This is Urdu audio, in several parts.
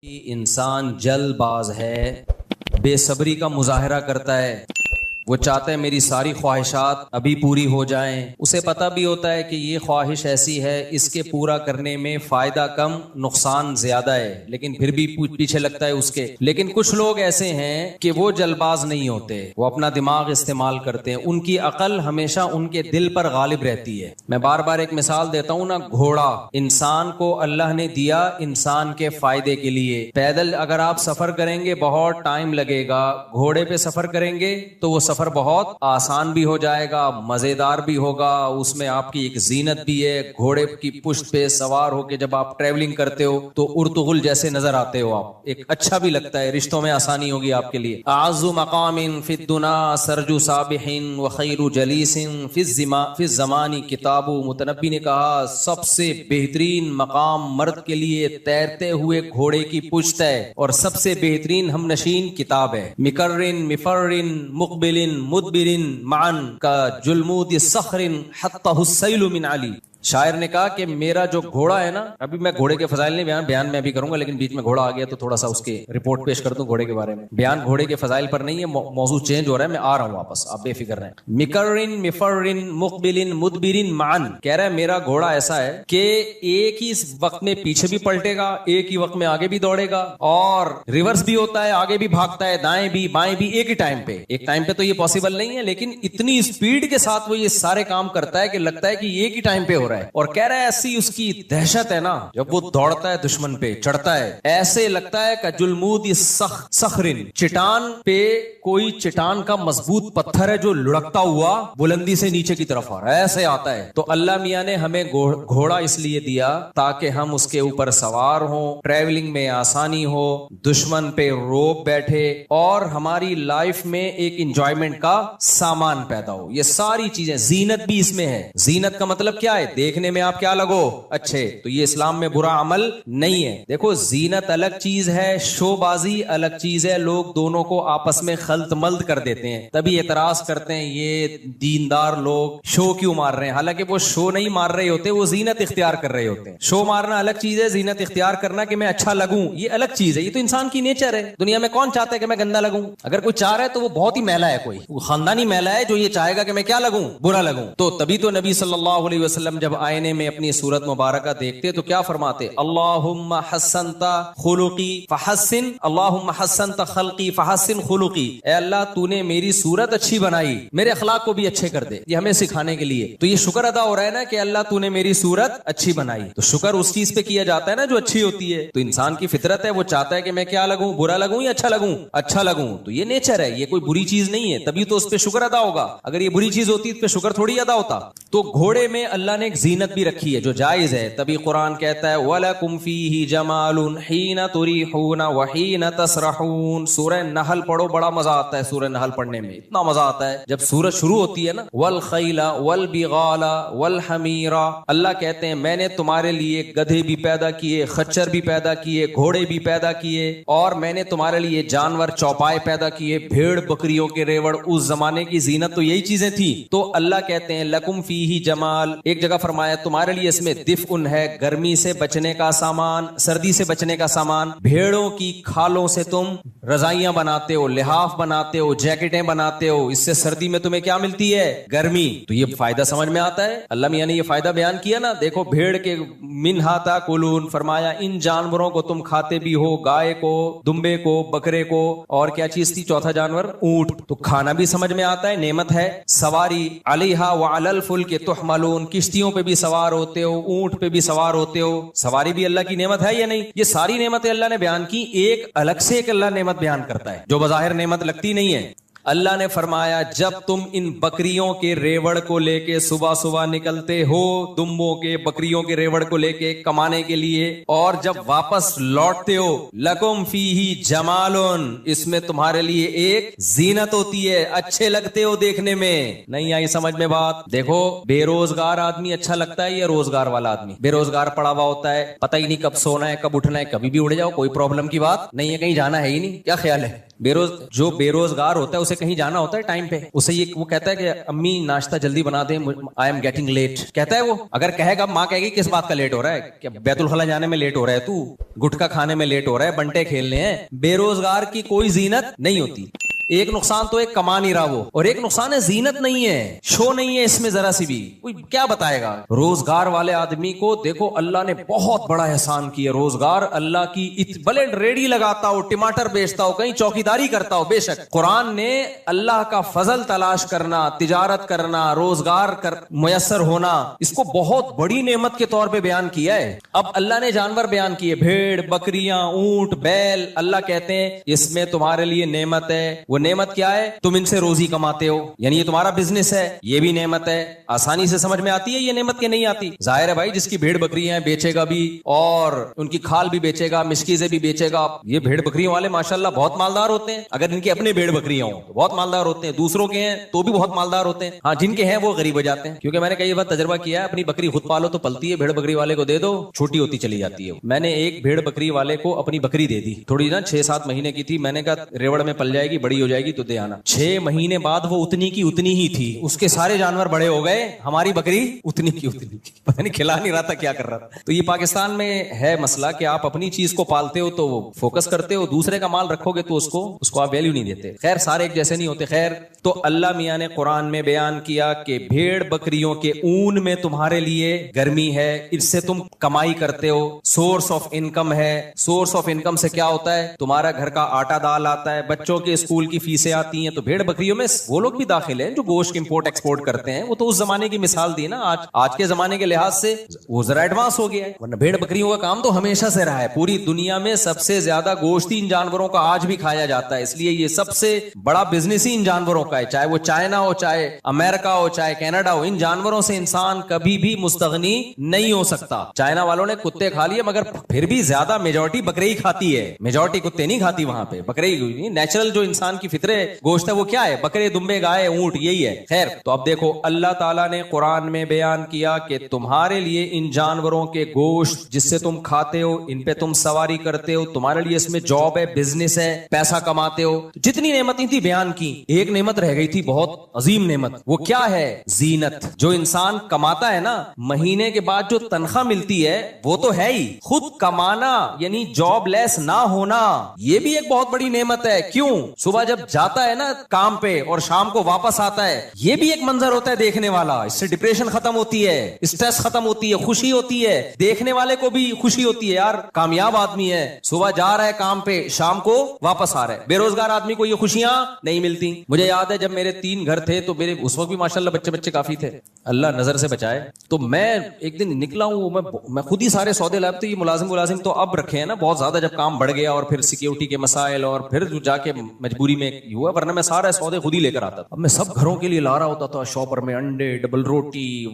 انسان جلد باز ہے، بے صبری کا مظاہرہ کرتا ہے، وہ چاہتا ہے میری ساری خواہشات ابھی پوری ہو جائیں۔ اسے پتہ بھی ہوتا ہے کہ یہ خواہش ایسی ہے، اس کے پورا کرنے میں فائدہ کم نقصان زیادہ ہے، لیکن پھر بھی پیچھے لگتا ہے اس کے۔ لیکن کچھ لوگ ایسے ہیں کہ وہ جلد باز نہیں ہوتے، وہ اپنا دماغ استعمال کرتے ہیں، ان کی عقل ہمیشہ ان کے دل پر غالب رہتی ہے۔ میں بار بار ایک مثال دیتا ہوں نا، گھوڑا انسان کو اللہ نے دیا انسان کے فائدے کے لیے۔ پیدل اگر آپ سفر کریں گے بہت ٹائم لگے گا، گھوڑے پہ سفر کریں گے تو وہ سفر بہت آسان بھی ہو جائے گا، مزیدار بھی ہوگا، اس میں آپ کی ایک زینت بھی ہے۔ گھوڑے کی پشت پہ سوار ہو کے جب آپ ٹریولنگ کرتے ہو تو ارطغرل جیسے نظر آتے ہو آپ، ایک اچھا بھی لگتا ہے، رشتوں میں آسانی ہوگی آپ کے لیے۔ اعز مقام فی الدنا سرج سابح وخیر جلیس فی الزمان کتاب، متنبی نے کہا سب سے بہترین مقام مرد کے لیے تیرتے ہوئے گھوڑے کی پشت ہے، اور سب سے بہترین ہم نشین کتاب ہے۔ مکرن مفرن مقبل مدبرن معن کا جلمود صخر حتہ السیل من علی۔ شاعر نے کہا کہ میرا جو گھوڑا ہے نا، ابھی میں گھوڑے کے فضائل نہیں بیان میں ابھی کروں گا، لیکن بیچ میں گھوڑا آ گیا تو تھوڑا سا اس کے رپورٹ پیش کر دوں گھوڑے کے بارے میں۔ بیان گھوڑے کے فضائل پر نہیں ہے، موضوع چینج ہو رہا ہے، میں آ رہا ہوں واپس، آپ بے فکر رہیں۔ مکرن مفرن مقبل مدبرن معن، کہہ رہا ہے میرا گھوڑا ایسا ہے کہ ایک ہی وقت میں پیچھے بھی پلٹے گا، ایک ہی وقت میں آگے بھی دوڑے گا، اور ریورس بھی ہوتا ہے، آگے بھی بھاگتا ہے، دائیں بھی بائیں بھی، ایک ہی ٹائم پہ۔ ایک ٹائم پہ تو یہ پاسبل نہیں ہے، لیکن اتنی اسپیڈ کے ساتھ وہ یہ سارے کام کرتا ہے کہ لگتا ہے کہ ایک ہی ٹائم پہ ہو رہا ہے۔ اور کہہ رہا ہے ایسی اس کی دہشت ہے نا، جب وہ دوڑتا ہے دشمن پہ چڑھتا ہے، ایسے لگتا ہے کہ جلمود صخرن، چٹان پہ کوئی چٹان کا مضبوط پتھر ہے جو لڑکتا ہوا بلندی سے نیچے کی طرف آ رہا ہے، ایسے آتا ہے۔ تو اللہ میاں نے ہمیں گھوڑا اس لیے دیا تاکہ ہم اس کے اوپر سوار ہوں، ٹریولنگ میں آسانی ہو، دشمن پہ روب بیٹھے، اور ہماری لائف میں ایک انجوائمنٹ کا سامان پیدا ہو۔ یہ ساری چیزیں، زینت بھی اس میں ہے۔ زینت کا مطلب کیا ہے؟ دیکھنے میں آپ کیا لگو اچھے، تو یہ اسلام میں برا عمل نہیں ہے۔ دیکھو زینت الگ چیز ہے، شو بازی الگ چیز ہے، لوگ دونوں کو آپس میں خلط ملط کر دیتے ہیں، تبھی اعتراض کرتے ہیں یہ دیندار لوگ شو کیوں مار رہے ہیں، حالانکہ وہ شو نہیں مار رہے ہوتے، وہ زینت اختیار کر رہے ہوتے ہیں۔ شو مارنا الگ چیز ہے، زینت اختیار کرنا کہ میں اچھا لگوں یہ الگ چیز ہے۔ یہ تو انسان کی نیچر ہے، دنیا میں کون چاہتا ہے کہ میں گندا لگوں؟ اگر کوئی چاہ رہا ہے تو وہ بہت ہی میلا ہے، کوئی وہ خاندانی میلا ہے جو یہ چاہے گا کہ میں کیا لگوں، برا لگوں۔ تو تبھی تو نبی صلی اللہ علیہ وسلم جب آئینے میں اپنی صورت مبارکہ دیکھتے تو کیا فرماتے؟ اللہم حسنت خلقی فحسن، اللہم حسنت خلقی فحسن خلقی، اے اللہ تو نے میری صورت اچھی بنائی، میرے اخلاق کو بھی اچھے کر دے۔ یہ ہمیں سکھانے کے لیے تو یہ شکر ادا ہو رہا ہے نا کہ اللہ تو نے میری صورت اچھی بنائی۔ تو شکر اس چیز پہ کیا جاتا ہے نا جو اچھی ہوتی ہے۔ تو انسان کی فطرت ہے، وہ چاہتا ہے کہ میں کیا لگوں، برا لگوں یا اچھا لگوں؟ اچھا لگوں۔ تو یہ نیچر ہے، یہ کوئی بری چیز نہیں ہے، تبھی تو اس پہ شکر ادا ہوگا۔ اگر یہ بری چیز ہوتی تو پہ شکر تھوڑی ادا ہوتا۔ تو گھوڑے میں اللہ نے ایک زینت بھی رکھی ہے جو جائز ہے، تبھی قرآن کہتا ہے وَلَكُمْ فِيهِ جَمَالٌ حِينَ تُرِيحُونَ وَحِينَ تَسْرَحُونَ۔ سورہ نحل پڑھو، بڑا مزہ آتا ہے سورہ نحل پڑھنے میں، اتنا مزہ آتا ہے جب سورج شروع ہوتی ہے نا، وَالْخَيْلَ وَالْبِغَالَ وَالْحَمِيرَ، اللہ کہتے ہیں میں نے تمہارے لیے گدھے بھی پیدا کیے، خچر بھی پیدا کیے، گھوڑے بھی پیدا کیے، اور میں نے تمہارے لیے جانور چوپائے پیدا کیے، بھیڑ بکریوں کے ریوڑ۔ اس زمانے کی زینت تو یہی چیزیں تھی۔ تو اللہ کہتے ہیں لَكُمْ فِيهِ جَمَال، ایک جگہ فرمایا تمہارے لیے اس میں دفء ہے، گرمی سے بچنے کا سامان، سردی سے بچنے کا سامان۔ بھیڑوں کی کھالوں سے تم رضائیاں بناتے ہو، لحاف بناتے ہو، جیکٹیں بناتے ہو، اس سے سردی میں تمہیں کیا ملتی ہے؟ گرمی۔ تو یہ فائدہ سمجھ میں آتا ہے، اللہ میاں نے یہ فائدہ بیان کیا نا۔ دیکھو بھیڑ کے منہا تاکلون، فرمایا ان جانوروں کو تم کھاتے بھی ہو، گائے کو، دمبے کو، بکرے کو، اور کیا چیز تھی چوتھا جانور؟ اونٹ۔ تو کھانا بھی سمجھ میں آتا ہے، نعمت ہے۔ سواری علیہا وعلی الفلک تحملون، کشتیوں پہ بھی سوار ہوتے ہو، اونٹ پہ بھی سوار ہوتے ہو، سواری بھی اللہ کی نعمت ہے یا نہیں؟ یہ ساری نعمتیں اللہ نے بیان کی، ایک الگ سے ایک اللہ نعمت بیان کرتا ہے جو بظاہر نعمت لگتی نہیں ہے۔ اللہ نے فرمایا جب تم ان بکریوں کے ریوڑ کو لے کے صبح صبح نکلتے ہو، دمبوں کے بکریوں کے ریوڑ کو لے کے کمانے کے لیے، اور جب واپس لوٹتے ہو، لکم فیہ جمالن، اس میں تمہارے لیے ایک زینت ہوتی ہے، اچھے لگتے ہو دیکھنے میں۔ نہیں آئی سمجھ میں بات؟ دیکھو بے روزگار آدمی اچھا لگتا ہے یا روزگار والا آدمی؟ بے روزگار پڑا ہوا ہوتا ہے، پتہ ہی نہیں کب سونا ہے کب اٹھنا ہے، کبھی بھی اڑ جاؤ، کوئی پرابلم کی بات نہیں ہے، کہیں جانا ہے ہی نہیں، کیا خیال ہے؟ جو بے روزگار ہوتا ہے اسے کہیں جانا ہوتا ہے ٹائم پہ, اسے یہ وہ کہتا ہے کہ امی ناشتہ جلدی بنا دیں, آئی ایم گیٹنگ لیٹ, کہتا ہے وہ. اگر کہے گا ماں کہے گی کس بات کا لیٹ ہو رہا ہے, کہ بیت الخلا جانے میں لیٹ ہو رہا ہے, تو گٹکا کھانے میں لیٹ ہو رہا ہے, بنٹے کھیلنے ہیں. بے روزگار کی کوئی زینت نہیں ہوتی. ایک نقصان تو ایک کما نہیں رہا وہ, اور ایک نقصان ہے زینت نہیں ہے, شو نہیں ہے اس میں ذرا سی بھی. کوئی کیا بتائے گا روزگار والے آدمی کو؟ دیکھو اللہ نے بہت بڑا احسان کیا. روزگار اللہ کی, بھلے ریڑی لگاتا ہو, ٹماٹر بیچتا ہو, کہیں چوکیداری کرتا ہو, بے شک قرآن نے اللہ کا فضل تلاش کرنا, تجارت کرنا, روزگار میسر ہونا, اس کو بہت بڑی نعمت کے طور پہ بیان کیا ہے. اب اللہ نے جانور بیان کیے, بھیڑ, بکریاں, اونٹ, بیل. اللہ کہتے ہیں اس میں تمہارے لیے نعمت ہے. وہ نعمت کیا ہے؟ تم ان سے روزی کماتے ہو, یعنی یہ تمہارا بزنس ہے, یہ بھی نعمت ہے. آسانی سے سمجھ میں آتی ہے یہ نعمت کے نہیں آتی؟ ظاہر ہے بھائی, جس کی بھیڑ بکری ہیں بیچے گا بھی, اور ان کی کھال بھی بیچے گا, مشکیزیں بھی بیچے گا. یہ بھیڑ بکریوں والے ماشاءاللہ بہت مالدار ہوتے ہیں. اگر ان کے اپنے بھیڑ بکریاں ہوں تو بہت مالدار ہوتے ہیں, دوسروں کے ہیں تو بھی بہت مالدار ہوتے ہیں. ہاں جن کے ہیں وہ غریب ہو جاتے ہیں. کیونکہ میں نے کئی بار تجربہ کیا ہے, اپنی بکری خود پالو تو پلتی ہے, بھیڑ بکری والے کو دے دو چھوٹی ہوتی چلی جاتی ہے. میں نے ایک بھیڑ بکری والے کو اپنی بکری دے دی, تھوڑی نا 6-7 مہینے کی تھی. میں نے کہا ریوڑ میں پل جائے گی, بڑی ہو جائے گی تو دے آنا. 6 مہینے بعد وہ اتنی کی اتنی ہی تھی. اس کے سارے جانور بڑے ہو گئے, ہماری بکری اتنی کی اتنی تھی. پتہ نہیں کھلا نہیں رہا تھا, کیا کر رہا تھا. تو یہ پاکستان میں ہے مسئلہ کہ آپ اپنی چیز کو پالتے ہو تو وہ فوکس کرتے ہو, دوسرے کا مال رکھو گے تو اس کو آپ ویلیو نہیں دیتے. خیر سارے ایک جیسے نہیں ہوتے. خیر تو اللہ میاں نے قرآن میں بیان کیا کہ بھیڑ بکریوں کے اون میں تمہارے لیے گرمی ہے, اس سے تم کمائی کرتے ہو, سورس آف انکم ہے. سورس آف انکم سے کیا ہوتا ہے؟ تمہارا گھر کا آٹا دال آتا ہے, بچوں کے اسکول کی فیسیں آتی ہیں. تو بھیڑ بکریوں میں وہ لوگ بھی داخل ہیں جو گوشت امپورٹ ایکسپورٹ کرتے ہیں. وہ تو اس زمانے کی مثال دی نا, آج کے زمانے کے لحاظ سے وہ ذرا ایڈوانس ہو گیا ہے, ورنہ بھیڑ بکریوں کا کام تو ہمیشہ سے رہا ہے. پوری دنیا میں سب سے زیادہ گوشت ان جانوروں کا آج بھی کھایا جاتا ہے, اس لیے یہ سب سے بڑا بزنس ہی ان جانوروں کا ہے. چاہے وہ چائنا ہو, چاہے امریکہ ہو, چاہے کینیڈا ہو, ان جانوروں سے انسان کبھی بھی مستغنی نہیں ہو سکتا. چائنا والوں نے کتے کھا لیے, مگر پھر بھی زیادہ میجورٹی بکرے ہی کھاتی ہے, میجورٹی کتے نہیں کھاتی وہاں پہ. بکرے ہی نیچرل جو انسان کی فطرے گوشت ہے وہ کیا ہے؟ بکرے, دمبے, گائے, اونٹ, یہی ہے. خیر تو اب دیکھو اللہ تعالیٰ نے قرآن میں بیان کیا کہ تمہارے لیے ان جانوروں کے گوشت جس سے تم کھاتے ہو, ان پہ تم سواری کرتے ہو, تمہارے لیے اس میں جاب ہے, بزنس ہے, پیسہ کماتے ہو. جتنی نعمتیں تھی بیان کی, ایک نعمت رہ گئی تھی بہت عظیم نعمت. وہ کیا ہے؟ زینت. جو انسان کماتا ہے نا, مہینے کے بعد جو تنخواہ ملتی ہے وہ تو ہے ہی, خود کمانا یعنی جاب لیس نہ ہونا, یہ بھی ایک بہت بڑی نعمت ہے. کیوں؟ صبح جب جاتا ہے نا کام پہ اور شام کو واپس آتا ہے, یہ بھی ایک منظر ہوتا ہے دیکھنے والا. اس سے ڈپریشن ختم ہوتی ہے, اسٹریس ختم ہوتی ہے, خوشی ہوتی ہے, دیکھنے والے کو بھی خوشی ہوتی ہے, یار کامیاب آدمی ہے, صبح جا رہا ہے کام پہ, شام کو واپس آ رہا ہے. بے روزگار آدمی کو یہ خوشیاں نہیں ملتی. مجھے یاد ہے جب میرے 3 گھر تھے تو میرے اس وقت بھی ماشاءاللہ بچے کافی تھے, اللہ نظر سے بچائے. تو میں ایک دن نکلا ہوں, میں خود ہی سارے سودے لائے. تو یہ ملازم تو اب رکھے ہیں نا بہت زیادہ, جب کام بڑھ گیا اور پھر سیکیورٹی کے مسائل اور پھر جا کے مجبوری میں ہوا, ورنہ میں سارے سودے خود ہی لے کر آتا تھا. اب میں سب گھروں کے لیے لا رہا ہوتا تھا شاپر میں, انڈے, ڈبل روٹی,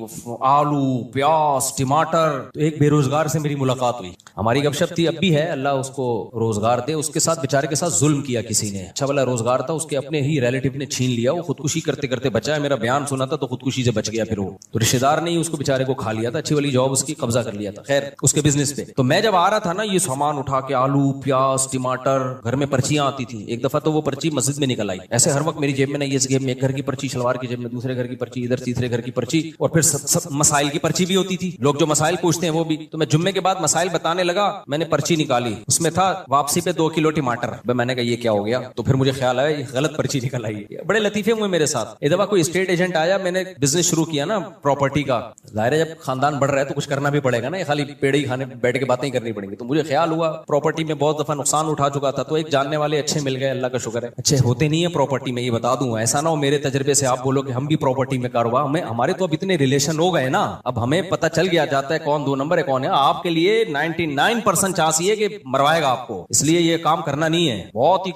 آلو, پیاز, ٹماٹر. تو ایک بے روزگار سے میری ملاقات ہوئی, ہماری گپ شپ تھی, اب بھی ہے, اللہ اس کو روزگار دے. اس کے ساتھ بیچارے کے ساتھ ظلم کیا کسی نے, اچھا والا روزگار تھا, اس کے اپنے ہی ریلیٹیو نے چھین لیا. وہ خودکشی کرتے کرتے بچا ہے, میرا بیان سنا تھا تو خودکشی سے بچ گیا. پھر وہ تو رشتے دار نے اس کو بیچارے کو کھا لیا تھا, اچھی والی جاب اس کی قبضہ کر لیا تھا. خیر اس کے بزنس پہ. تو میں جب آ رہا تھا نا, یہ سامان اٹھا کے, آلو, پیاز, ٹماٹر, گھر میں پرچیاں آتی تھی. ایک دفعہ تو وہ پرچی مسجد میں نکل آئی. ایسے ہر وقت میری جیب میں نہیں, اس جیب میں ایک گھر کی پرچی, شلوار کی جیب میں دوسرے گھر کی پرچی, ادھر تیسرے گھر کی پرچی, اور پھر سب مسائل کی پرچی بھی ہوتی تھی. لوگ جو مسائل پوچھتے ہیں وہ بھی. تو میں جمعے کے بعد مسائل بتانے لگا, میں نے پرچی نکالی, اس میں تھا واپسی پہ 2 کلو ٹماٹر. میں نے کہا یہ کیا ہو گیا؟ تو پھر مجھے خیال آیا یہ غلط پرچی نکل آئی. بڑے لطیفے ہوئے میرے ساتھ. ایک دفعہ کوئی اسٹیٹ ایجنٹ آیا, میں نے بزنس شروع کیا نا پراپرٹی کا. ظاہر ہے جب خاندان بڑھ رہا ہے تو کچھ کرنا بھی پڑے گا نا, خالی پیڑ ہی کھانے بیٹھ کے باتیں کرنی پڑیں گی. تو مجھے خیال ہوا پراپرٹی میں بہت دفعہ نقصان اٹھا چکا تھا, تو ایک جاننے والے اچھے مل گئے, اللہ کا شکر ہے. اچھے ہوتے نہیں ہے پراپرٹی میں, یہ بتا دوں, ایسا نہ ہو میرے تجربے سے آپ بولو کہ ہم بھی پراپرٹی میں کاروبار, ہمارے تو اب اتنے ریلیشن ہو گئے نا, اب ہمیں پتہ چل گیا جاتا ہے کون 2 نمبر ہے کون ہے. آپ کے لیے 99% چانس یہ کہ مروائے گا آپ کو, اس لیے یہ کام کرنا نہیں ہے. بہت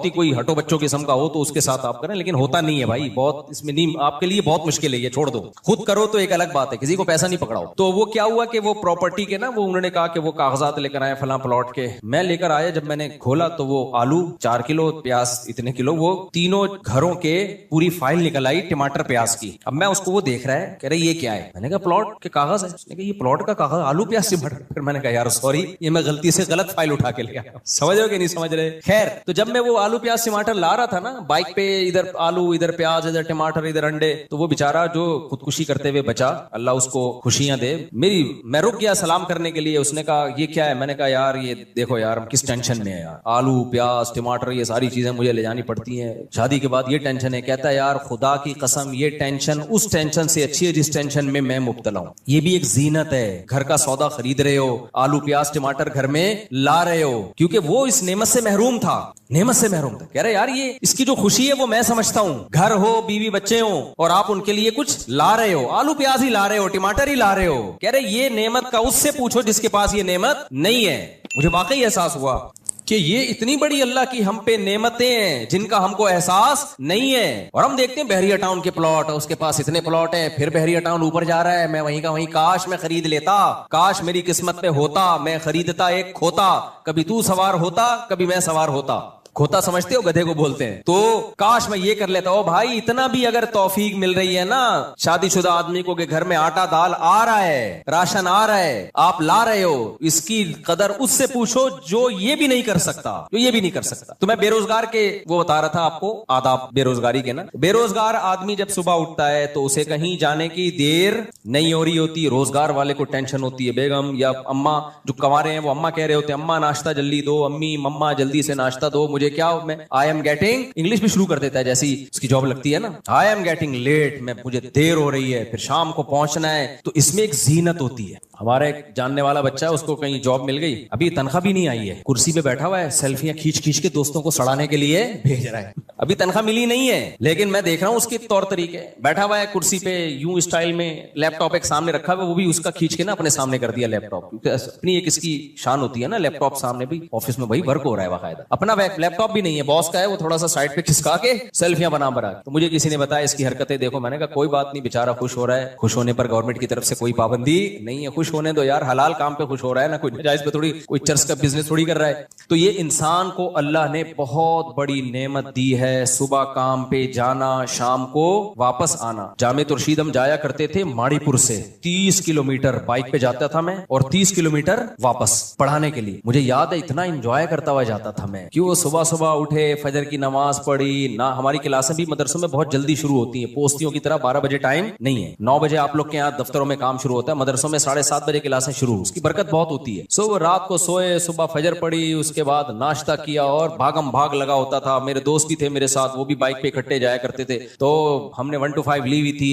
ہی کوئی ہٹو بچوں قسم کا ہو تو اس کے ساتھ آپ کریں, لیکن ہوتا نہیں ہے بھائی, بہت اس میں نہیں, آپ کے لیے بہت مشکل ہے, یہ چھوڑ دو. خود کرو تو ایک الگ بات ہے, کسی کو پیسہ نہیں پکڑاؤ. تو وہ کیا ہوا کہ وہ پراپرٹی کے نا, وہ انہوں نے کہا کہ وہ کاغذات لے کر آئے فلاں پلاٹ کے. میں لے کر آیا, جب میں نے کھولا تو وہ آلو 4 کلو, پیاز اتنے کلو, وہ تینوں گھروں کے پوری فائل نکل آئی ٹماٹر پیاز کی. اب میں اس کو وہ دیکھ رہا ہے, کہہ رہے یہ کیا ہے؟ میں نے کہا پلاٹ کے کاغذ ہے. اس نے کہا یہ پلاٹ کا کاغذ, آلو پیاز ٹماٹر. پھر میں نے کہا یار سوری, یہ میں غلطی سے غلط فائل اٹھا کے لیا. سمجھ رہے ہو کہ نہیں سمجھ رہے؟ خیر, تو جب میں وہ آلو پیاز ٹماٹر لا رہا تھا نا بائک پہ, ادھر آلو ادھر پیاز ادھر ٹماٹر ادھر انڈے, تو وہ بیچارہ جو خودکشی کرتے ہوئے بچا, اللہ اس کو خوشیاں دے, میں رک گیا سلام کرنے کے لیے. اس نے کہا یہ کیا ہے؟ میں نے کہا یار یہ دیکھو یار ہم کس ٹینشن میں ہیں یار, آلو پیاز ٹماٹر یہ ساری چیزیں مجھے لے جانی پڑتی ہیں, شادی کے بعد یہ ٹینشن ہے. کہتا ہے یار خدا کی قسم یہ ٹینشن اس ٹینشن سے اچھی ہے جس ٹینشن میں مبتلا ہوں. یہ بھی ایک زینت ہے, گھر کا سودا خرید رہے ہو, آلو پیاز ٹماٹر گھر میں لا رہے ہو, کیونکہ وہ اس نعمت سے محروم تھا, نعمت سے محروم تھا. کہہ رہے یار یہ اس کی جو خوشی ہے وہ میں سمجھتا ہوں, گھر ہو بیوی بچے ہوں اور آپ ان کے لیے کچھ لا رہے ہو, آلو پیاز ہی لا رہے ہو, ٹماٹر ہی لا رہے ہو. کہہ رہے یہ نعمت کا اس سے پوچھو جس کے پاس یہ نعمت نہیں ہے. مجھے واقعی احساس ہوا کہ یہ اتنی بڑی اللہ کی ہم پہ نعمتیں ہیں جن کا ہم کو احساس نہیں ہے. اور ہم دیکھتے ہیں بحریہ ٹاؤن کے پلاٹ, اس کے پاس اتنے پلاٹ ہیں, پھر بحریہ ٹاؤن اوپر جا رہا ہے, میں وہیں کا وہیں, کاش میں خرید لیتا, کاش میری قسمت پہ ہوتا, میں خریدتا ایک کھوتا, کبھی تو سوار ہوتا کبھی میں سوار ہوتا. کھوتا سمجھتے ہو, گدھے کو بولتے ہیں. تو کاش میں یہ کر لیتا. او بھائی اتنا بھی اگر توفیق مل رہی ہے نا شادی شدہ آدمی کو کہ گھر میں آٹا دال آ رہا ہے, راشن آ رہا ہے, آپ لا رہے ہو, اس کی قدر اس سے پوچھو جو یہ بھی نہیں کر سکتا, جو یہ بھی نہیں کر سکتا. تو میں بے روزگار کے وہ بتا رہا تھا آپ کو آداب بے روزگاری کے نا. بے روزگار آدمی جب صبح اٹھتا ہے تو اسے کہیں جانے کی دیر نہیں ہو رہی ہوتی. روزگار والے کو ٹینشن ہوتی ہے, بیگم یا اماں جو کنوارے ہیں وہ اماں کہہ رہے ہوتے ہیں اماں ناشتہ جلدی دو, امی مما جلدی سے ناشتہ دو. مجھے کیا, میں آئی ایم گیٹنگ, انگلش بھی شروع کر دیتا ہے جیسی اس کی جاب لگتی ہے نا, آئی ایم گیٹنگ لیٹ, مجھے دیر ہو رہی ہے, پھر شام کو پہنچنا ہے. تو اس میں ایک زینت ہوتی ہے. ہمارا ایک جاننے والا بچہ ہے, اس کو کہیں جاب مل گئی, ابھی تنخواہ بھی نہیں آئی ہے, کرسی پہ بیٹھا ہوا ہے, سیلفیاں کھینچ کھینچ کے دوستوں کو سڑانے کے لیے بھیج رہا ہے. ابھی تنخواہ ملی نہیں ہے, لیکن میں دیکھ رہا ہوں اس کے طور طریقے. بیٹھا ہوا ہے کرسی پہ یوں اسٹائل میں, لیپ ٹاپ ایک سامنے رکھا ہوا, وہ بھی اس کا کھینچ کے نا اپنے سامنے کر دیا لیپ ٹاپ, کیونکہ اپنی ایک اس کی شان ہوتی ہے نا, لیپ ٹاپ سامنے بھی آفس میں بھائی ورک ہو رہا ہے باقاعدہ. اپنا لیپ ٹاپ بھی نہیں ہے, باس کا ہے, وہ تھوڑا سا سائڈ پہ کھسکا کے سیلفیاں بنا. تو مجھے کسی نے بتایا اس کی حرکتیں دیکھو. میں نے کہا کوئی بات نہیں, بیچارہ خوش ہو رہا ہے, خوش ہونے پر گورنمنٹ کی طرف سے کوئی پابندی نہیں ہے, خوش ہونے دو یار, حلال کام پہ خوش ہو رہا ہے نا, کوئی ناجائز پہ تھوڑی, کوئی چرس کا بزنس تھوڑی کر رہا ہے. تو یہ انسان کو اللہ نے بہت بڑی نعمت دی ہے, صبح کام پہ جانا, شام کو واپس آنا. جامع ترشید ہم جایا کرتے تھے ماڑی پور سے, 30 کلومیٹر بائک پہ جاتا تھا میں, اور 30 کلومیٹر واپس پڑھانے کے لیے. مجھے یاد ہے اتنا انجوائے کرتا ہوا جاتا تھا میں, کیوں صبح صبح اٹھے, فجر کی نماز پڑھی نہ. ہماری کلاسیں بھی مدرسوں میں بہت جلدی شروع ہوتی ہیں, پوستیوں کی طرح 12 بجے ٹائم نہیں ہے, 9 بجے آپ لوگ کے یہاں دفتروں میں کام شروع ہوتا ہے, مدرسوں میں 7:30 بجے کلاسیں شروع, اس کی برکت بہت ہوتی ہے. سو رات کو سوئے, صبح فجر پڑھی, اس کے بعد ناشتہ کیا, اور بھاگم بھاگ لگا ہوتا تھا. میرے دوست بھی تھے میرے ساتھ, وہ بھی بائک پہ اکٹھے جایا کرتے تھے, تو ہم نے 1 to 5 لی ہوئی تھی,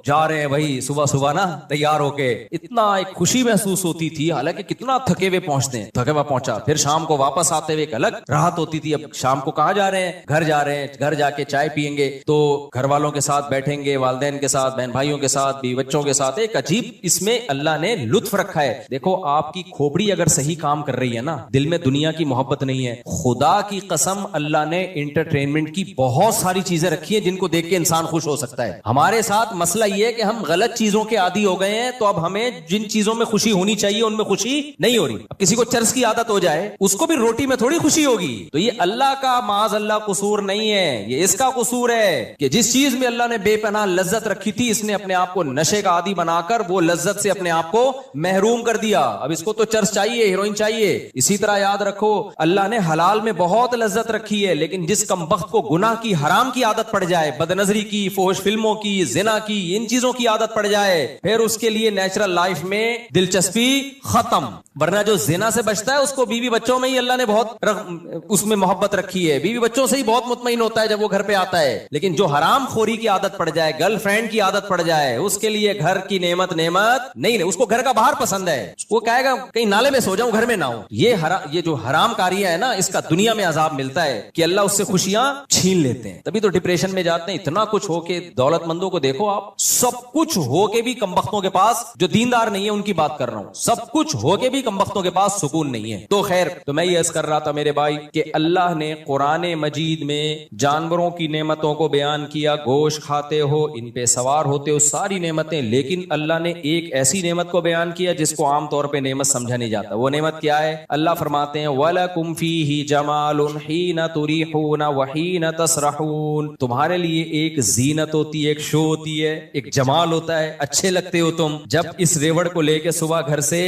جا رہے ہیں بھائی صبح صبح نا تیار ہو کے. اتنا ایک خوشی محسوس ہوتی تھی, حالانکہ کتنا تھکے ہوئے پہنچتے ہیں, تھکے ہوا پہنچا, پھر شام کو واپس آتے ہوئے ایک الگ راحت ہوتی تھی. اب شام کو کہاں جا رہے ہیں, گھر جا رہے ہیں, گھر جا کے چائے پیئیں گے, تو گھر والوں کے ساتھ بیٹھیں گے, والدین کے ساتھ, بہن بھائیوں کے ساتھ, بیوی بچوں کے ساتھ. ایک عجیب اس میں اللہ نے لطف رکھا ہے. دیکھو آپ کی کھوپڑی اگر صحیح کام کر رہی ہے نا, دل میں دنیا کی محبت نہیں ہے, خدا کی قسم اللہ نے انٹرٹینمنٹ کی بہت ساری چیزیں رکھی ہیں جن کو دیکھ کے انسان خوش ہو سکتا ہے. ہمارے ساتھ مسئلہ یہ ہے کہ ہم غلط چیزوں کے عادی ہو گئے ہیں, تو اب ہمیں جن چیزوں میں خوشی ہونی چاہیے ان میں خوشی نہیں ہو رہی. اب کسی کو چرس کی عادت ہو جائے, اس کو بھی روٹی میں تھوڑی خوشی ہوگی. تو یہ اللہ کا معاذ اللہ قصور نہیں ہے, یہ اس کا قصور ہے کہ جس چیز میں اللہ نے بے پناہ لذت رکھی تھی, اس نے اپنے آپ کو نشے کا عادی بنا کر وہ لذت سے اپنے آپ کو محروم کر دیا. اب اس کو تو چرس چاہیے, ہیروئن چاہیے. اسی طرح یاد رکھو اللہ نے حلال میں بہت لذت رکھی ہے, لیکن جس کم بخت کو گناہ کی, حرام کی عادت پڑ جائے, بد نظری کی, فحش فلموں کی, زنا کی, ان چیزوں کی عادت پڑ جائے, پھر اس کے لیے نیچرل لائف میں دلچسپی ختم. ورنہ جو زنا سے بچتا ہے اس کو بیوی بچوں میں ہی اللہ نے بہت اس میں محبت رکھی ہے, بیوی بچوں سے ہی بہت مطمئن ہوتا ہے جب وہ گھر پہ آتا ہے. لیکن جو حرام خوری کی عادت پڑ جائے, گرل فرینڈ کی عادت پڑ جائے, اس کے لیے گھر کی نعمت نہیں, اس کو گھر کا باہر پسند ہے. وہ کہے گا کہیں نالے میں سو جاؤں, گھر میں نہ ہوں. یہ جو حرام کاریاں ہے نا, اس کا دنیا میں عذاب ملتا ہے کہ اللہ اس سے خوشیاں چھین لیتے ہیں. تبھی تو ڈپریشن میں جاتے ہیں. اتنا کچھ ہو کے دولت مندوں کو دیکھو آپ, سب کچھ ہو کے بھی کمبختوں کے پاس, جو دیندار نہیں ہے ان کی بات کر رہا ہوں, سب کچھ ہو کے بھی کمبختوں کے پاس سکون نہیں ہے. تو خیر, تو میں یہ عرض کر رہا تھا میرے بھائی کہ اللہ نے قرآن مجید میں جانوروں کی نعمتوں کو بیان کیا، گوشت کھاتے ہو، ان پہ سوار ہوتے ہو، ساری نعمتیں، لیکن اللہ نے ایک ایسی نعمت کو بیان کیا جس کو عام طور پہ نعمت سمجھا نہیں جاتا۔ وہ نعمت کیا ہے؟ اللہ فرماتے ہیں وَلَكُمْ فِيهِ جَمَالٌ حِينَ تُرِيحُونَ وَحِينَ تَسْرَحُونَ، تمہارے لیے ایک زینت ہوتی ہے، ایک شو ہوتی ہے، ایک جمال ہوتا ہے، اچھے لگتے ہو تم جب اس ریوڑ کو لے کے صبح گھر سے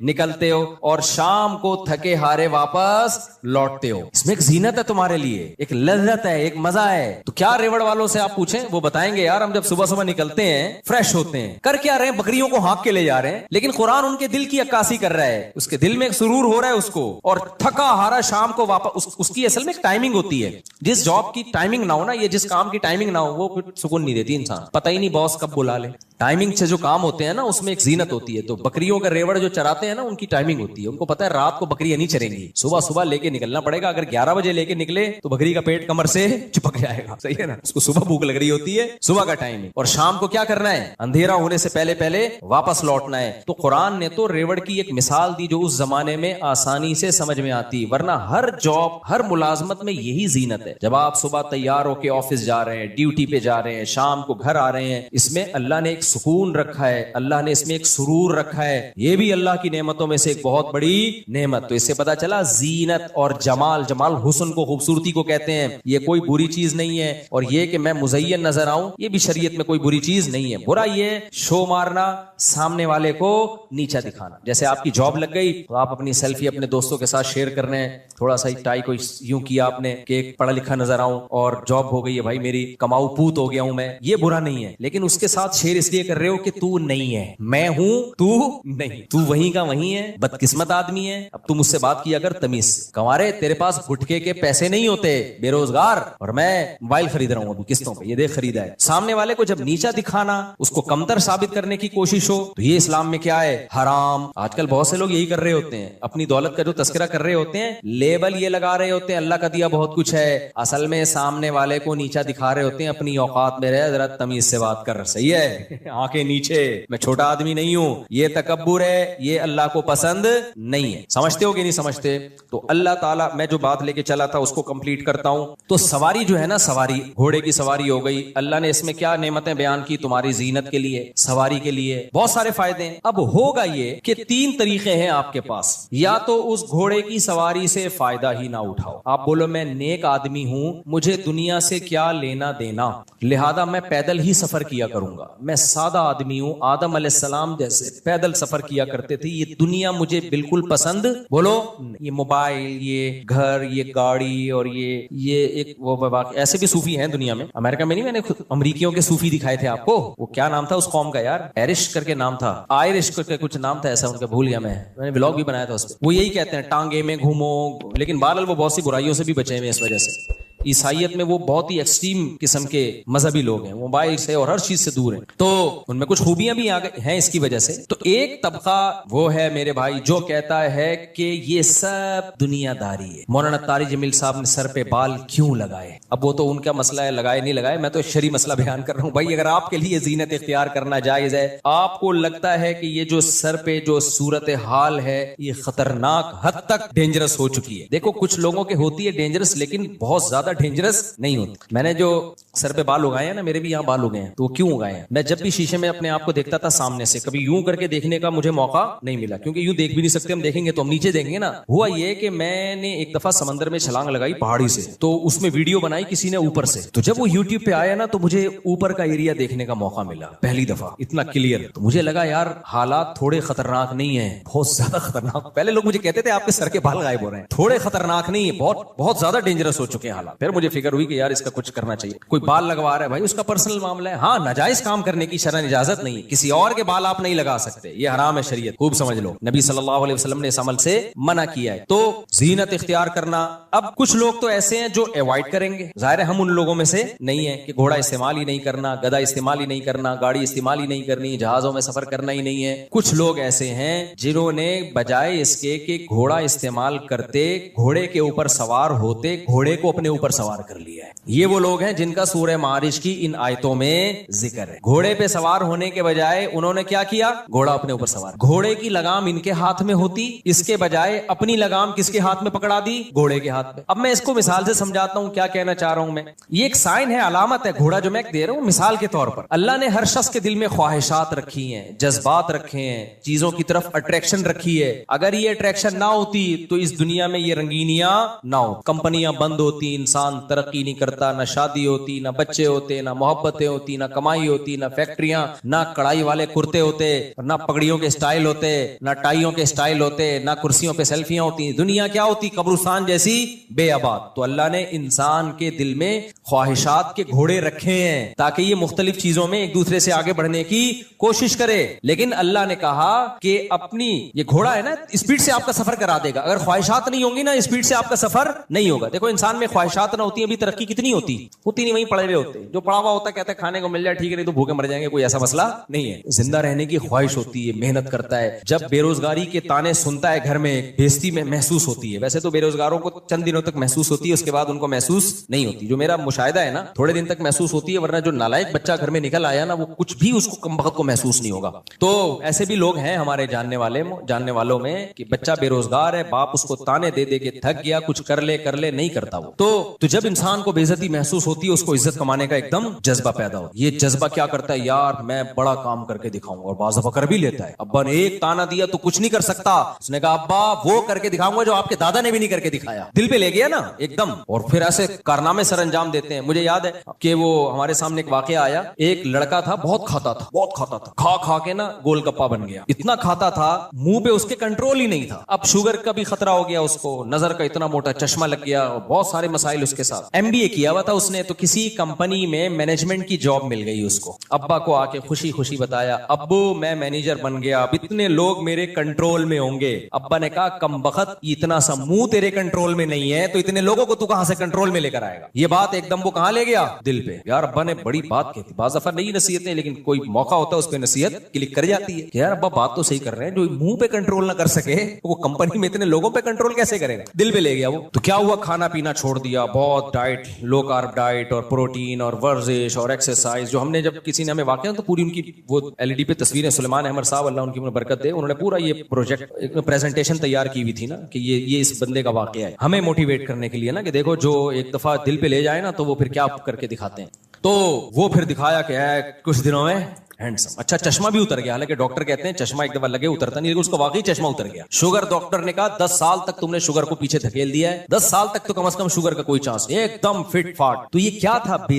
نکلتے ہو اور شام کو تھکے ہارے واپس لوٹتے ہو۔ اس میں ایک زینت ہے تمہارے لیے، ایک لذت ہے، ایک مزہ ہے۔ تو کیا ریوڑ والوں سے آپ پوچھیں، وہ بتائیں گے یار ہم جب صبح صبح نکلتے ہیں فریش ہوتے ہیں، کر کیا رہے ہیں؟ بکریوں کو ہانک کے لے جا رہے ہیں، لیکن قرآن ان کے دل کی عکاسی کر رہا ہے، اس کے دل میں ایک سرور ہو رہا ہے اس کو، اور تھکا ہارا شام کو واپس، اس کی اصل میں ایک ٹائمنگ ہوتی ہے، جس جاب کی ٹائمنگ نہ ہو نا، یہ جس کام کی ٹائمنگ نہ ہو، وہ پھر سکون نہیں دیتی انسان، پتہ ہی نہیں باس کب بلا لے۔ ٹائمنگ سے جو کام ہوتے ہیں نا اس میں ایک زینت ہوتی ہے۔ تو بکریوں کا ریوڑ جو چراتے ہیں نا ان کی ٹائمنگ ہوتی ہے، ان کو پتا ہے رات کو بکریاں نہیں چریں گی، صبح صبح لے کے نکلنا پڑے گا۔ اگر 11 بجے لے کے نکلے تو بکری کا پیٹ کمر سے چپک جائے گا، صحیح ہے نا، اس کو صبح بھوک لگ رہی ہوتی ہے، صبح کا ٹائم ہے، اور شام کو کیا کرنا ہے؟ اندھیرا ہونے سے پہلے پہلے واپس لوٹنا ہے۔ تو قرآن نے تو ریوڑ کی ایک مثال دی جو اس زمانے میں آسانی سے سمجھ میں آتی، ورنہ ہر جاب، ہر ملازمت میں یہی زینت ہے۔ جب آپ صبح تیار ہو کے آفس جا رہے ہیں، ڈیوٹی پہ جا رہے ہیں، شام کو گھر آ رہے ہیں، اس میں اللہ نے ایک سکون رکھا ہے، اللہ نے اس میں ایک سرور رکھا ہے، یہ بھی اللہ کی نعمتوں میں سے ایک بہت بڑی نعمت۔ تو اس سے پتا چلا زینت اور جمال، جمال حسن کو، خوبصورتی کو کہتے ہیں، یہ کوئی بری چیز نہیں ہے، اور یہ کہ میں مزین نظر آؤں یہ بھی شریعت میں کوئی بری چیز نہیں ہے۔ برا یہ شو مارنا، سامنے والے کو نیچا دکھانا۔ جیسے آپ کی جاب لگ گئی تو آپ اپنی سیلفی اپنے دوستوں کے ساتھ شیئر کر رہے ہیں، تھوڑا سا ٹائی کو یوں کیا آپ نے کہ ایک پڑھا لکھا نظر آؤں، اور جاب ہو گئی ہے بھائی میری، کماؤ پوت ہو گیا ہوں میں، یہ برا نہیں ہے، لیکن اس کے ساتھ شیئر اس لیے کر رہے ہو کہ تو نہیں ہے، میں ہوں تو نہیں، تو وہیں کا وہیں ہے، بدقسمت آدمی ہے۔ اب تم مجھ سے بات کیا اگر تمیز سے، کنوارے تیرے پاس گٹکے کے پیسے نہیں ہوتے، بے روزگار، اور میں موبائل خرید رہا ہوں ابھی قسطوں پہ، یہ دیکھ خریدا ہے۔ سامنے والے کو جب نیچا دکھانا، اس کو کمتر ثابت کرنے کی کوشش ہو، تو یہ اسلام میں کیا ہے؟ حرام۔ آج کل بہت سے لوگ یہی کر رہے ہوتے ہیں، اپنی دولت کا جو تذکرہ کر رہے ہوتے ہیں، لیبل یہ لگا رہے ہوتے ہیں اللہ کا دیا بہت کچھ ہے، اصل میں سامنے والے کو نیچا دکھا رہے ہوتے ہیں۔ اپنی اوقات میں رہ، ذرا تمیز سے بات کر، صحیح ہے، آنکھیں نیچے، میں چھوٹا آدمی نہیں ہوں، یہ تکبر ہے، یہ اللہ کو پسند نہیں ہے۔ سمجھتے ہو کہ نہیں سمجھتے؟ تو اللہ تعالیٰ، میں جو بات لے کے چلا تھا اس کو کمپلیٹ کرتا ہوں۔ تو سواری جو ہے نا، سواری، گھوڑے کی سواری ہو گئی، اللہ نے اس میں کیا نعمتیں بیان کی؟ تمہاری زینت کے لیے، سواری کے لیے بہت سارے فائدے ہیں۔ اب ہوگا یہ کہ 3 طریقے ہیں آپ کے پاس، یا تو اس گھوڑے کی سواری سے فائدہ ہی نہ اٹھاؤ، آپ بولو میں نیک آدمی ہوں، مجھے دنیا سے کیا لینا دینا، لہذا میں پیدل ہی سفر کیا کروں گا، میں سادہ آدمی ہوں، آدم علیہ السلام جیسے پیدل سفر کیا کرتے تھے، یہ دنیا مجھے بالکل پسند، بولو یہ موبائل، یہ گھر، یہ گاڑی، اور یہ ایک وہ ایسے بھی صوفی ہیں دنیا میں، امریکہ میں نہیں، میں نے خود امریکیوں کے صوفی دکھائے تھے آپ کو، وہ کیا نام تھا اس قوم کا یار، ایرش کر کے نام تھا، آئرش کر کے کچھ نام تھا ایسا ان کا، بھول گیا میں نے ولاگ بھی بنایا تھا اس پہ۔ وہ یہی کہتے ہیں ٹانگے میں گھومو، لیکن بہرحال وہ بہت سی برائیوں سے بھی بچے ہوئے اس وجہ سے۔ عیسائیت میں وہ بہت ہی ایکسٹریم قسم کے مذہبی لوگ ہیں، موبائل سے اور ہر چیز سے دور ہیں، تو ان میں کچھ خوبیاں بھی ہیں اس کی وجہ سے۔ تو ایک طبقہ وہ ہے میرے بھائی جو کہتا ہے کہ یہ سب دنیا داری ہے، مولانا طارق جمیل صاحب نے سر پہ بال کیوں لگائے؟ اب وہ تو ان کا مسئلہ ہے، لگائے نہیں لگائے، میں تو شرعی مسئلہ بیان کر رہا ہوں بھائی۔ اگر آپ کے لیے زینت اختیار کرنا جائز ہے، آپ کو لگتا ہے کہ یہ جو سر پہ جو صورت حال ہے یہ خطرناک حد تک ڈینجرس ہو چکی ہے، دیکھو کچھ لوگوں کے ہوتی ہے ڈینجرس، لیکن بہت زیادہ ڈینجرس نہیں ہوتی۔ میں نے جو سر پہ بال اگائے ہیں نا، میرے بھی یہاں بال اگے ہیں، تو وہ کیوں اگائے ہیں؟ میں جب بھی شیشے میں اپنے آپ کو دیکھتا تھا سامنے سے، کبھی یوں کر کے دیکھنے کا مجھے موقع نہیں ملا، کیونکہ یوں دیکھ بھی نہیں سکتے، ہم دیکھیں گے تو ہم نیچے دیکھیں گے نا۔ ہوا یہ کہ میں نے ایک دفعہ سمندر میں چھلانگ لگائی پہاڑی سے، تو اس میں ویڈیو بنائی کسی نے اوپر سے، تو جب وہ یوٹیوب پہ آیا نا تو مجھے اوپر کا ایریا دیکھنے کا موقع ملا پہلی دفعہ، اتنا کلیئر، تو مجھے لگا یار حالات تھوڑے خطرناک نہیں ہیں، بہت زیادہ خطرناک۔ پہلے لوگ مجھے کہتے تھے آپ کے سر کے بال غائب ہو رہے ہیں، تھوڑے خطرناک نہیں ہے، بہت زیادہ ڈینجرس ہو چکے ہیں حالات۔ پھر مجھے فکر ہوئی کہ یار اس کا کچھ کرنا چاہیے۔ کوئی بال لگوا رہا ہے بھائی، اس کا پرسنل معاملہ ہے، ہاں ناجائز کام کرنے کی شرعن اجازت نہیں ہے، کسی اور کے بال آپ نہیں لگا سکتے، یہ حرام ہے شریعت، خوب سمجھ لو، نبی صلی اللہ علیہ وسلم نے اس عمل سے منع کیا ہے۔ تو زینت اختیار کرنا، اب کچھ لوگ تو ایسے ہیں جو ایوائڈ کریں گے، ظاہر ہے ہم ان لوگوں میں سے نہیں ہیں کہ گھوڑا استعمال ہی نہیں کرنا، گدھا استعمال ہی نہیں کرنا، گاڑی استعمال ہی نہیں کرنی، جہازوں میں سفر کرنا ہی نہیں ہے۔ کچھ لوگ ایسے ہیں جنہوں نے بجائے اس کے کہ گھوڑا استعمال کرتے، گھوڑے کے اوپر سوار ہوتے، گھوڑے کو اپنے اوپر سوار کر لیا ہے۔ یہ وہ لوگ ہیں جن کا سورہ معارج کی ان آیتوں میں ذکر ہے. گھوڑے پہ سوار ہونے کے بجائے انہوں نے کیا کیا؟ گھوڑا اپنے اوپر سوار. گھوڑے کی لگام ان کے ہاتھ میں ہوتی, اس کے بجائے اپنی لگام کس کے ہاتھ میں پکڑا دی؟ گھوڑے کے ہاتھ میں. اب میں اس کو مثال سے سمجھاتا ہوں کیا کہنا چاہ رہا ہوں میں. یہ ایک سائن ہے, علامت ہے. گھوڑا جو میں دے رہا ہوں مثال کے طور پر, اللہ نے ہر شخص کے دل میں خواہشات رکھی ہیں, جذبات رکھے ہیں, چیزوں کی طرف اٹریکشن رکھی ہے. اگر یہ اٹریکشن نہ ہوتی تو اس دنیا میں یہ رنگینیاں نہ ہو, کمپنیاں بند ہوتی, انسان ترقی نہیں کرتا, نہ شادی ہوتی, نہ بچے ہوتے, نہ محبتیں ہوتی, نہ کمائی ہوتی, نہ فیکٹریاں, نہ کڑائی والے کرتے ہوتے, نہ پگڑیوں کے سٹائل ہوتے, نہ ٹائیوں کے سٹائل ہوتے, نہ کرسیوں پہ سیلفیاں ہوتی. دنیا کیا ہوتی؟ قبرستان جیسی بے آباد. تو اللہ نے انسان کے دل میں خواہشات کے گھوڑے رکھے ہیں تاکہ یہ مختلف چیزوں میں ایک دوسرے سے آگے بڑھنے کی کوشش کرے. لیکن اللہ نے کہا کہ اپنی یہ گھوڑا ہے نا, اسپیڈ سے آپ کا سفر کرا دے گا. اگر خواہشات نہیں ہوں گی نا, اسپیڈ سے آپ کا سفر نہیں ہوگا. دیکھو انسان میں خواہشات نہ ہوتی ہیں, ابھی ترقی کتنی ہوتی نہیں, وہیں پڑے ہوئے ہوتے. جو پڑا ہوا ہوتا ہے کہتا ہے کھانے کو مل جائے ٹھیک ہے, نہیں تو بھوکے مر جائیں گے, کوئی ایسا مسئلہ نہیں ہے. زندہ رہنے کی خواہش ہوتی ہے, محنت کرتا ہے. جب بے روزگاری کے تانے سنتا ہے گھر میں, بےزتی میں محسوس ہوتی ہے. ویسے تو بے روزگاروں کو چند دنوں تک محسوس ہوتی ہے, اس کے بعد ان کو محسوس نہیں ہوتی. جو میرا مشاہدہ ہے نا, تھوڑے دن تک محسوس ہوتی ہے, ورنہ جو نالائق بچہ گھر میں نکل آیا نا, وہ کچھ بھی اس کو کم وقت کو محسوس نہیں ہوگا. تو ایسے بھی لوگ ہیں ہمارے جاننے والوں میں کہ بچہ بے روزگار ہے, باپ اس کو تانے دے دے کے تھک گیا, کچھ کر لے نہیں کرتا وہ. تو جب انسان کو بے عزتی محسوس ہوتی ہے, اس کو عزت کمانے کا ایک دم جذبہ پیدا ہوتا ہے. یہ جذبہ کیا کرتا ہے؟ یار میں بڑا کام کر کے دکھاؤں گا, اور بعض دفعہ کر بھی لیتا ہے. ابا نے ایک تانا دیا تو کچھ نہیں کر سکتا, اس نے کہا ابا وہ کر کے دکھاؤں گا جو آپ کے دادا نے بھی نہیں کر کے دکھایا. دل پہ لے گیا نا ایک دم, اور پھر ایسے کارنامے سر انجام دیتے ہیں. مجھے یاد ہے کہ وہ ہمارے سامنے ایک واقعہ آیا. ایک لڑکا تھا, بہت کھاتا تھا, کھا کے نا گول گپا بن گیا. اتنا کھاتا تھا, منہ پہ اس کے کنٹرول ہی نہیں تھا. اب شوگر کا بھی خطرہ ہو گیا اس کو, نظر کا اتنا موٹا چشمہ لگ گیا, اور بہت سارے مسائل اس کے ساتھ. MBA کیا ہوا تھا اس نے, تو کسی کمپنی میں مینجمنٹ کی جاب مل گئی اس کو. ابا کو آ کے خوشی بتایا, ابو میں مینیجر بن گیا, اب اتنے لوگ میرے کنٹرول میں ہوں گے. ابا نے کہا کم بخت, اتنا سا منہ تیرے کنٹرول میں نہیں ہے تو اتنے لوگوں کو تو کہاں سے کنٹرول میں لے کر آئے گا. یہ بات ایک دم وہ کہاں لے گیا؟ دل پہ. یار ابا نے بڑی بات کہی تھی. بعض دفعہ نہیں نصیحتیں, لیکن کوئی موقع ہوتا ہے اس پہ نصیحت کلک کر جاتی ہے کہ یار ابا بات تو صحیح کر رہے ہیں, جو منہ پہ کنٹرول نہ کر سکے وہ کمپنی میں اتنے لوگوں پہ کنٹرول کیسے کرے گا؟ دل پہ لے گیا وہ. تو کیا ہوا, کھانا پینا چھوڑ دیا, بہت ڈائٹ, لو کارب ڈائٹ, اور پروٹین اور ورزش اور ایکسرسائز. جو ہم نے جب کسی نے ہمیں واقعہ تو پوری ان کی وہ LED پہ تصویریں, سلیمان احمد صاحب اللہ ان کی برکت دے, انہوں نے پورا یہ پروجیکٹ پریزنٹیشن تیار کی ہوئی تھی نا کہ یہ اس بندے کا واقعہ ہے, ہمیں موٹیویٹ کرنے کے لیے نا, کہ دیکھو جو ایک دفعہ دل پہ لے جائے نا تو وہ پھر کیا کر کے دکھاتے ہیں. تو وہ پھر دکھایا کہ ہے کچھ دنوں میں ہینڈسم. اچھا چشمہ بھی اتر گیا, حالانکہ ڈاکٹر کہتے ہیں چشمہ ایک دفعہ لگے اترتا نہیں, لیکن اس کو واقعی چشمہ اتر گیا. شوگر ڈاکٹر نے کہا 10 سال تک تم نے شوگر کو پیچھے دھکیل دیا ہے, 10 سال تک تو کم از کم شوگر کا کوئی چانس نہیں, ایک دم فٹ فاٹ. تو یہ کیا تھا؟ بے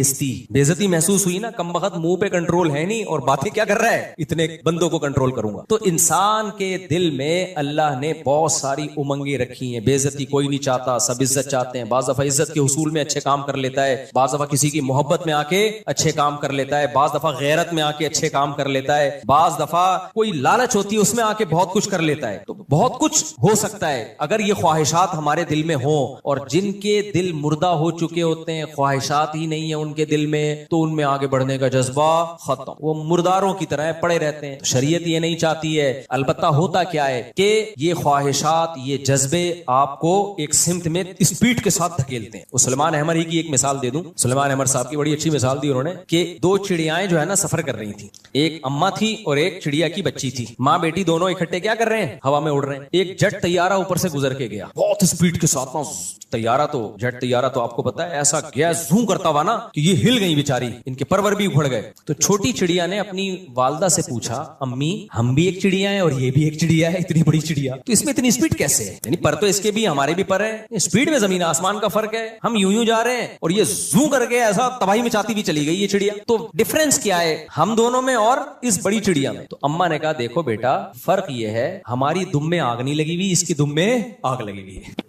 عزتی محسوس ہوئی نا, کم وقت منہ پہ کنٹرول ہے نہیں اور باتیں کیا کر رہا ہے, اتنے بندوں کو کنٹرول کروں گا. تو انسان کے دل میں اللہ نے بہت ساری امنگیں رکھی ہیں. بے عزتی کوئی نہیں چاہتا, سب عزت چاہتے ہیں. بعض دفعہ عزت کے حصول میں اچھے کام کر لیتا ہے, بعض دفعہ کسی کی محبت میں آ کے اچھے کام کر لیتا ہے, بعض دفعہ غیرت میں آ کے اچھے کام کر لیتا ہے, بعض دفعہ کوئی لالچ ہوتی ہے اس میں آ کے بہت کچھ کر لیتا ہے. تو بہت کچھ ہو سکتا ہے اگر یہ خواہشات ہمارے دل میں ہوں. اور جن کے دل مردہ ہو چکے ہوتے ہیں, خواہشات ہی نہیں ہے ان کے دل میں, تو ان میں آگے بڑھنے کا جذبہ ختم, وہ مرداروں کی طرح پڑے رہتے ہیں. شریعت یہ نہیں چاہتی ہے. البتہ ہوتا کیا ہے کہ یہ خواہشات, یہ جذبے آپ کو ایک سمت میں اسپیڈ کے ساتھ دھکیلتے ہیں. سلیمان احمد ہی کی ایک مثال دے دوں, سلیمان احمد صاحب کی بڑی اچھی مثال دی انہوں نے, کہ 2 چڑیائیں جو ہے نا سفر کر رہی تھی. ایک اماں تھی اور ایک چڑیا کی بچی تھی. ماں بیٹی دونوں اکٹھے کیا کر رہے ہیں؟ ہوا میں اڑ رہے ہیں. ایک جٹ طیارہ اوپر سے گزر کے گیا بہت اسپیڈ کے ساتھ. جٹ طیارہ تو آپ کو پتا ہے ایسا گیا زوم کرتا ہوا نا کہ یہ ہل گئی بیچاری, ان کے پرور بھی اکھڑ گئے. تو چھوٹی چڑیا نے اپنی والدہ سے پوچھا, امی ہم بھی ایک چڑیا ہیں اور یہ بھی ایک چڑیا ہے, اتنی بڑی چڑیا, تو اس میں اتنی اسپیڈ کیسے ہے؟ یعنی پر تو اس کے بھی ہمارے بھی پر ہے, اسپیڈ میں زمین آسمان کا فرق ہے. ہم یوں جا رہے ہیں اور یہ زوم کر کے ایسا تباہی مچاتی بھی چلی گئی یہ چڑیا. تو ڈفرنس کیا ہے ہم دونوں میں اور اس بڑی چڑیا میں؟ تو اما نے کہا دیکھو بیٹا, فرق یہ ہے ہماری دم میں آگ نہیں لگی ہوئی, اس کی دم میں آگ لگی ہوئی ہے.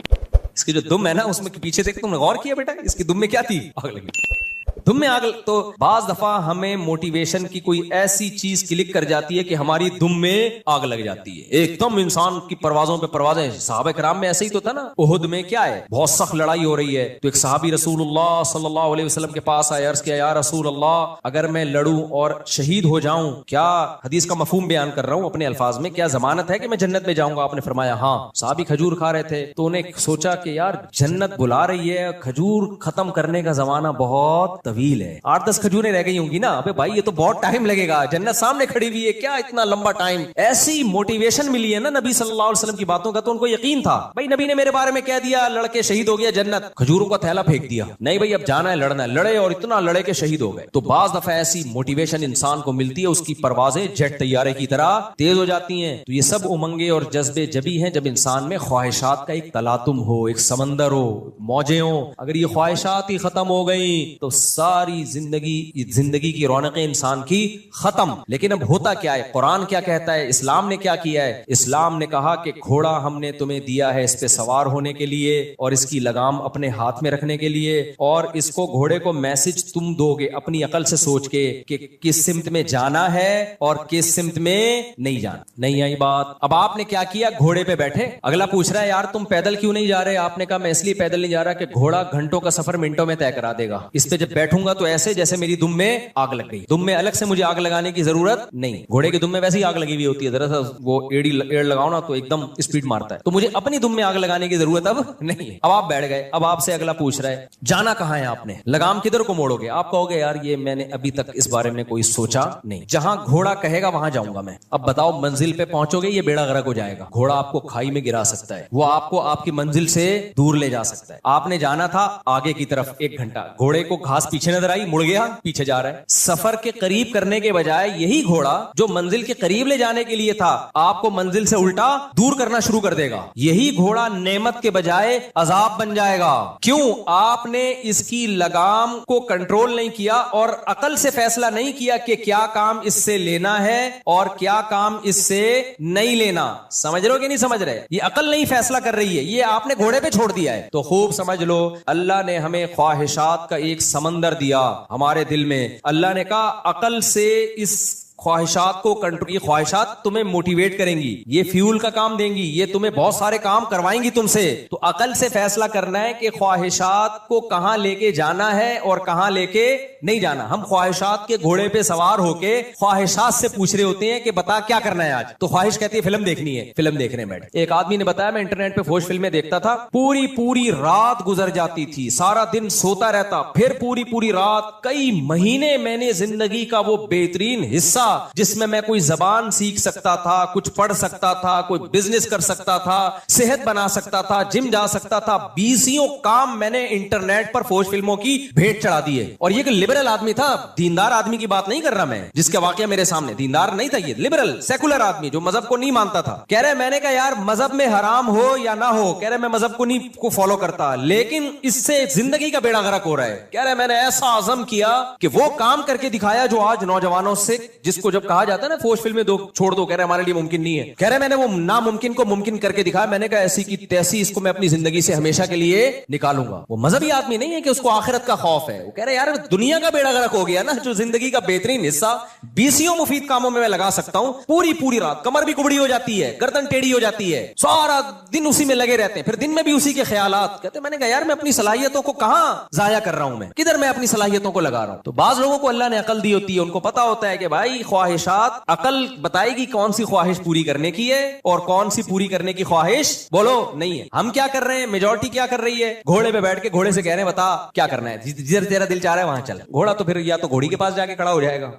اس کی جو دم ہے نا اس میں پیچھے سے تم نے غور کیا بیٹا, اس کی دم میں کیا تھی؟ آگ لگی ہوئی. دم میں آگ. تو بعض دفعہ ہمیں موٹیویشن کی کوئی ایسی چیز کلک کر جاتی ہے کہ ہماری دم میں آگ لگ جاتی ہے, ایک دم انسان کی پروازوں پہ پروازیں. صحابہ کرام میں ایسے ہی تو تھا نا. احد میں کیا ہے, بہت سخت لڑائی ہو رہی ہے, تو ایک صحابی رسول اللہ صلی اللہ علیہ وسلم کے پاس آئے, عرض کیا یا رسول اللہ اگر میں لڑوں اور شہید ہو جاؤں, کیا حدیث کا مفہوم بیان کر رہا ہوں اپنے الفاظ میں, کیا ضمانت ہے کہ میں جنت میں جاؤں گا؟ آپ نے فرمایا ہاں. صحابی کھجور کھا رہے تھے, تو انہیں سوچا کہ یار جنت بلا رہی ہے, کھجور ختم کرنے کا زمانہ بہت طویل ہے, 8-10 کھجوریں رہ گئی ہوں گی نا, ابے بھائی یہ تو بہت ٹائم لگے گا, جنت سامنے کھڑی ہوئی ہے, کیا اتنا لمبا ٹائم. ایسی موٹیویشن ملی ہے نا نبی صلی اللہ علیہ وسلم کی باتوں کا, تو ان کو یقین تھا بھائی نبی نے میرے بارے میں کہہ دیا لڑکے شہید ہو گیا جنت, کھجوروں کا تھیلا پھینک دیا, نہیں بھائی اب جانا ہے لڑنا ہے, لڑے اور اتنا لڑے کے شہید ہو گئے. تو بعض دفعہ ایسی موٹیویشن انسان کو ملتی ہے, اس کی پروازیں جیٹ طیارے کی طرح تیز ہو جاتی ہیں. تو یہ سب امنگیں اور جذبے جبھی ہیں جب انسان میں خواہشات کا ایک تلاطم ہو, ایک سمندر ہو, موجیں ہوں. اگر یہ خواہشات ہی ختم ہو گئی تو ساری زندگی کی رونقیں انسان کی ختم. لیکن اب ہوتا کیا ہے, قرآن کیا کہتا ہے, اسلام نے کیا کیا ہے؟ اسلام نے کہا کہ گھوڑا ہم نے تمہیں دیا ہے اس پہ سوار ہونے کے لیے اور اس کی لگام اپنے ہاتھ میں رکھنے کے لیے, اور اس کو گھوڑے کو میسج تم دو گے اپنی عقل سے سوچ کے کہ کس سمت میں جانا ہے اور کس سمت میں نہیں جانا. نہیں آئی بات؟ اب آپ نے کیا کیا, گھوڑے پہ بیٹھے. اگلا پوچھ رہا ہے یار تم پیدل کیوں نہیں جا رہے؟ آپ نے کہا میں اس لیے پیدل نہیں جا رہا کہ گھوڑا گھنٹوں کا سفر منٹوں میں طے کرا دے گا, اس پہ جب بیٹھوں گا تو ایسے جیسے میری دم میں آگ لگ گئی. دم میں الگ سے مجھے آگ لگانے کی ضرورت نہیں, گھوڑے کے دم میں ویسے ہی آگ لگی ہوئی ہوتی ہے, ذرا سا وہ ایڑ لگاؤ نا تو ایک دم اسپیڈ مارتا ہے, تو مجھے اپنی دم میں آگ لگانے کی ضرورت اب نہیں ہے. اب آپ بیٹھ گئے, اب آپ سے اگلا پوچھ رہا ہے جانا کہاں ہے, آپ نے لگام کدھر کو موڑو گے؟ آپ کہو گے یار یہ میں نے ابھی تک اس بارے میں کوئی سوچا نہیں, جہاں گھوڑا کہے گا وہاں جاؤں گا میں. اب بتاؤ منزل پہ پہنچو گے, یہ بیڑا غرق ہو جائے گا, گھوڑا آپ کو کھائی میں گرا سکتا ہے, وہ آپ کو آپ کی منزل سے دور لے جا سکتا ہے. آپ نے جانا تھا آگے کی طرف 1 گھنٹہ, گھوڑے کو گھاس پیچھے نظر آئی, مڑ گیا, پیچھے جا رہا ہے. سفر کے قریب کرنے کے بجائے یہی گھوڑا جو منزل کے قریب لے جانے کے لیے تھا آپ کو منزل سے الٹا دور کرنا شروع کر دے گا. یہی گھوڑا نعمت کے بجائے عذاب بن جائے گا. کیوں؟ آپ نے اس کی لگام کو کنٹرول نہیں کیا اور عقل سے فیصلہ نہیں کیا کہ کیا کام اس سے لینا ہے اور کیا کام اس سے نہیں لینا. سمجھ رہے ہو کہ نہیں سمجھ رہے؟ یہ عقل نہیں فیصلہ کر رہی ہے, یہ آپ نے گھوڑے پہ چھوڑ دیا ہے. تو خوب سمجھ لو, اللہ نے ہمیں خواہشات کا ایک سمندر دیا ہمارے دل میں. اللہ نے کہا عقل سے اس خواہشات کو کنٹرول, یہ خواہشات تمہیں موٹیویٹ کریں گی, یہ فیول کا کام دیں گی, یہ تمہیں بہت سارے کام کروائیں گی تم سے. تو عقل سے فیصلہ کرنا ہے کہ خواہشات کو کہاں لے کے جانا ہے اور کہاں لے کے نہیں جانا. ہم خواہشات کے گھوڑے پہ سوار ہو کے خواہشات سے پوچھ رہے ہوتے ہیں کہ بتا کیا کرنا ہے آج. تو خواہش کہتی ہے فلم دیکھنی ہے, فلم دیکھنے بیٹھ. ایک آدمی نے بتایا میں انٹرنیٹ پہ فوش فلمیں دیکھتا تھا, پوری رات گزر جاتی تھی, سارا دن سوتا رہتا, پھر پوری رات. کئی مہینے میں نے زندگی کا وہ بہترین حصہ جس میں کوئی زبان سیکھ سکتا تھا, کچھ پڑھ سکتا تھا, کوئی بزنس کر سکتا تھا, صحت بنا سکتا تھا, جم جا سکتا تھا, 20 کام میں نے انٹرنیٹ پر فوش فلموں کی بھیٹ چڑھا دیے. اور یہ کہ لبرل آدمی تھا, دیندار آدمی کی بات نہیں کر رہا میں, جس کا واقعہ میرے سامنے دیندار نہیں تھا, یہ لبرل سیکولر آدمی جو مذہب کو نہیں مانتا تھا. کہہ رہے میں نے کہا یار مذہب میں حرام ہو یا نہ ہو, کہہ رہے میں مذہب کو نہیں کو فالو کرتا, لیکن اس سے زندگی کا بیڑا غرق ہو رہا ہے. کہہ رہے میں نے ایسا عزم کیا کہ وہ کام کر کے دکھایا جو آج نوجوانوں سے, جس کو جب کہا جاتا ہے نا فوش فلمیں دو چھوڑ دو, کہہ رہے ہمارے لیے ممکن نہیں ہے. کہہ رہے میں نے وہ ناممکن کو ممکن کر کے دکھایا. میں نے کہا ایسی کی تیسی اس کو میں اپنی زندگی سے ہمیشہ کے لیے نکالوں گا. وہ مذہبی آدمی نہیں ہے کہ اس کو آخرت کا خوف ہے, وہ کہہ رہے یار دنیا کا بیڑا غرق ہو گیا نا, جو زندگی کا بہترین حصہ 20 مفید کاموں میں لگا سکتا ہوں, پوری رات کمر بھی کبڑی ہو جاتی ہے, گردن ٹیڑھی ہو جاتی ہے, سارا دن اسی میں لگے رہتے ہیں, پھر دن میں بھی اسی کے خیالات. کہتے میں نے کہا یار میں اپنی صلاحیتوں کو کہاں ضائع کر رہا ہوں, میں کدھر میں اپنی صلاحیتوں کو لگا رہا ہوں. تو بعض لوگوں کو اللہ نے عقل دی ہوتی ہے, ان کو پتا ہوتا ہے کہ بھائی خواہشات, عقل بتائے گی کون سی خواہش پوری کرنے کی ہے اور کون سی پوری کرنے کی خواہش بولو نہیں ہے. ہم کیا کر رہے ہیں, میجورٹی کیا کر رہی ہے, گھوڑے پہ بیٹھ کے گھوڑے سے کہہ رہے ہیں بتا کیا کرنا ہے, جدھر تیرا دل چاہ رہا ہے وہاں چل. گھوڑا تو پھر یا تو گھوڑی کے پاس جا کے کھڑا ہو جائے گا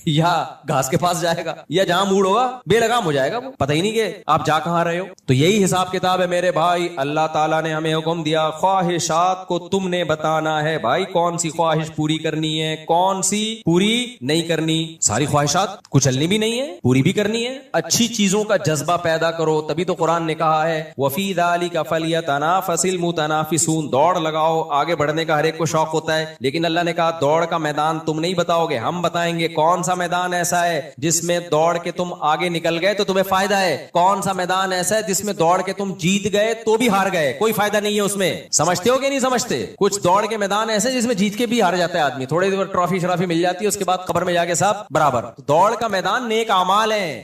یا گھاس کے پاس جائے گا, یا جہاں موڈ ہوگا بے لگام ہو جائے گا, وہ پتہ ہی نہیں کہ آپ جا کہاں رہے ہو. تو یہی حساب کتاب ہے میرے بھائی. اللہ تعالیٰ نے ہمیں حکم دیا خواہشات کو تم نے بتانا ہے بھائی کون سی خواہش پوری کرنی ہے, کون سی پوری نہیں کرنی. ساری خواہشات کچلنی بھی نہیں ہے, پوری بھی کرنی ہے. اچھی چیزوں کا جذبہ پیدا کرو, تبھی تو قرآن نے کہا ہے وفی ذالک فلیتنافس المتنافسون, دوڑ لگاؤ, آگے بڑھنے کا ہر ایک کو شوق ہوتا ہے, لیکن اللہ نے کہا دوڑ کا میدان تم نہیں بتاؤ گے, ہم بتائیں گے. کون سا میدان ایسا ہے جس میں دوڑ کے تم آگے نکل گئے تو تمہیں فائدہ ہے, کون سا میدان ایسا ہے جس میں دوڑ کے تم جیت گئے تو بھی ہار گئے, کوئی فائدہ نہیں ہے اس میں. سمجھتے ہو کہ نہیں سمجھتے؟ کچھ دوڑ کے میدان ایسے جس میں جیت کے بھی ہار جاتا ہے آدمی, تھوڑی دیر ٹرافی شرافی مل جاتی ہے, اس کے بعد قبر میں جا کے سب برابر. دوڑ کا میدان نیک اعمال ہیں.